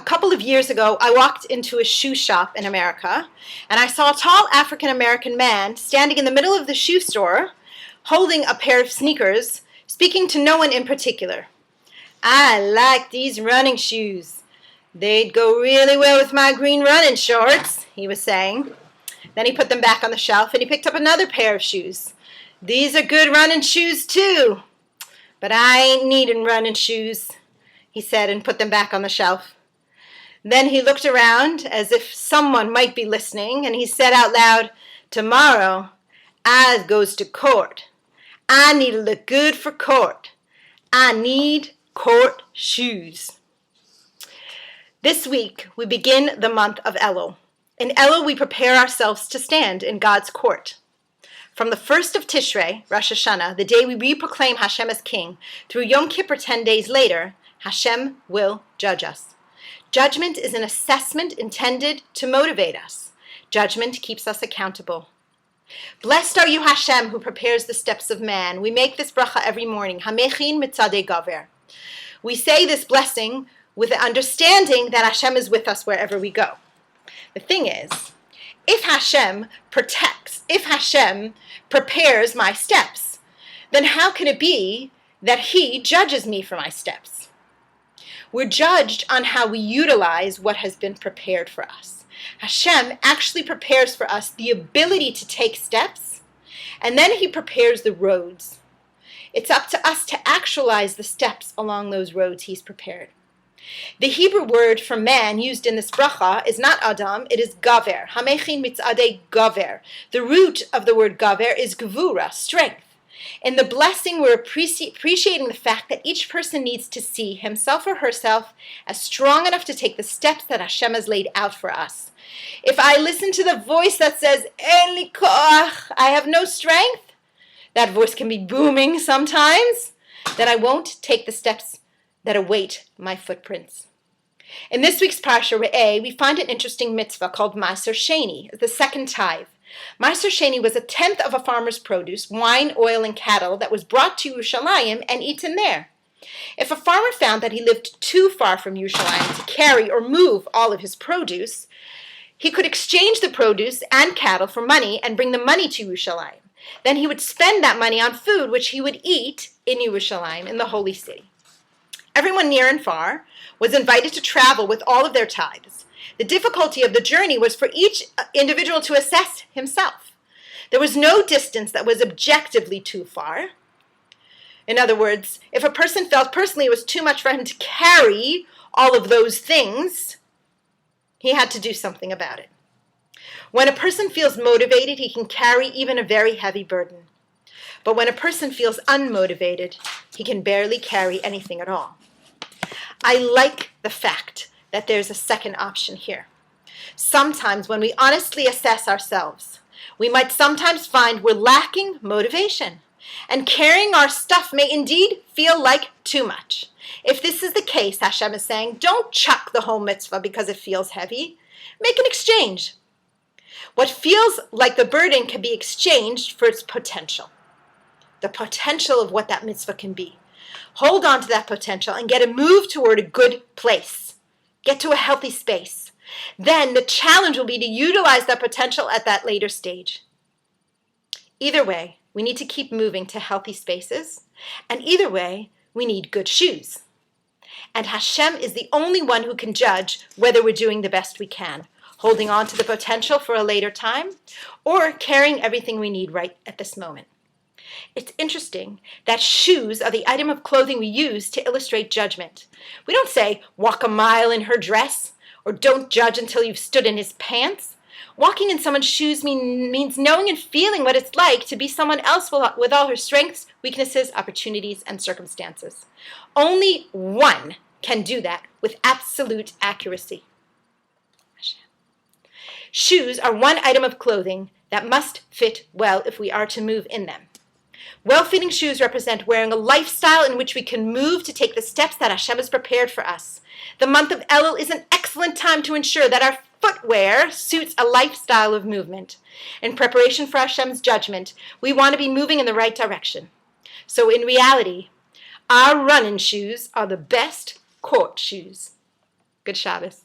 A couple of years ago, I walked into a shoe shop in America, and I saw a tall African-American man standing in the middle of the shoe store, holding a pair of sneakers, speaking to no one in particular. "I like these running shoes. They'd go really well with my green running shorts," he was saying. Then he put them back on the shelf, and he picked up another pair of shoes. "These are good running shoes, too. But I ain't needing running shoes," he said, and put them back on the shelf. Then he looked around as if someone might be listening, and he said out loud, "Tomorrow, I goes to court. I need to look good for court. I need court shoes." This week, we begin the month of Elul. In Elul, we prepare ourselves to stand in God's court. From the 1st of Tishrei, Rosh Hashanah, the day we reproclaim Hashem as king, through Yom Kippur 10 days later, Hashem will judge us. Judgment is an assessment intended to motivate us. Judgment keeps us accountable. Blessed are you, Hashem, who prepares the steps of man. We make this bracha every morning. Hamechin mitzadei gaver. We say this blessing with the understanding that Hashem is with us wherever we go. The thing is, if Hashem prepares my steps, then how can it be that He judges me for my steps? We're judged on how we utilize what has been prepared for us. Hashem actually prepares for us the ability to take steps, and then He prepares the roads. It's up to us to actualize the steps along those roads He's prepared. The Hebrew word for man used in this bracha is not Adam, it is gaver. Hamechin mitzadei gaver. The root of the word gaver is gevura, strength. In the blessing, we're appreciating the fact that each person needs to see himself or herself as strong enough to take the steps that Hashem has laid out for us. If I listen to the voice that says, "En li koach," I have no strength, that voice can be booming sometimes, then I won't take the steps that await my footprints. In this week's Parsha Re'eh, we find an interesting mitzvah called Maaser Sheni, the second tithe. Maaser Sheni was a tenth of a farmer's produce, wine, oil, and cattle that was brought to Yerushalayim and eaten there. If a farmer found that he lived too far from Yerushalayim to carry or move all of his produce, he could exchange the produce and cattle for money and bring the money to Yerushalayim. Then he would spend that money on food which he would eat in Yerushalayim, in the holy city. Everyone near and far was invited to travel with all of their tithes. The difficulty of the journey was for each individual to assess himself. There was no distance that was objectively too far. In other words, if a person felt personally it was too much for him to carry all of those things, he had to do something about it. When a person feels motivated, he can carry even a very heavy burden. But when a person feels unmotivated, he can barely carry anything at all. I like the fact that there's a second option here. Sometimes when we honestly assess ourselves, we might sometimes find we're lacking motivation, and carrying our stuff may indeed feel like too much. If this is the case, Hashem is saying, don't chuck the whole mitzvah because it feels heavy. Make an exchange. What feels like the burden can be exchanged for its potential. The potential of what that mitzvah can be. Hold on to that potential and get a move toward a good place. Get to a healthy space. Then the challenge will be to utilize that potential at that later stage. Either way, we need to keep moving to healthy spaces, and either way, we need good shoes. And Hashem is the only one who can judge whether we're doing the best we can, holding on to the potential for a later time, or carrying everything we need right at this moment. It's interesting that shoes are the item of clothing we use to illustrate judgment. We don't say, walk a mile in her dress, or don't judge until you've stood in his pants. Walking in someone's shoes means knowing and feeling what it's like to be someone else with all her strengths, weaknesses, opportunities, and circumstances. Only one can do that with absolute accuracy. Shoes are one item of clothing that must fit well if we are to move in them. Well-fitting shoes represent wearing a lifestyle in which we can move to take the steps that Hashem has prepared for us. The month of Elul is an excellent time to ensure that our footwear suits a lifestyle of movement. In preparation for Hashem's judgment, we want to be moving in the right direction. So in reality, our running shoes are the best court shoes. Good Shabbos.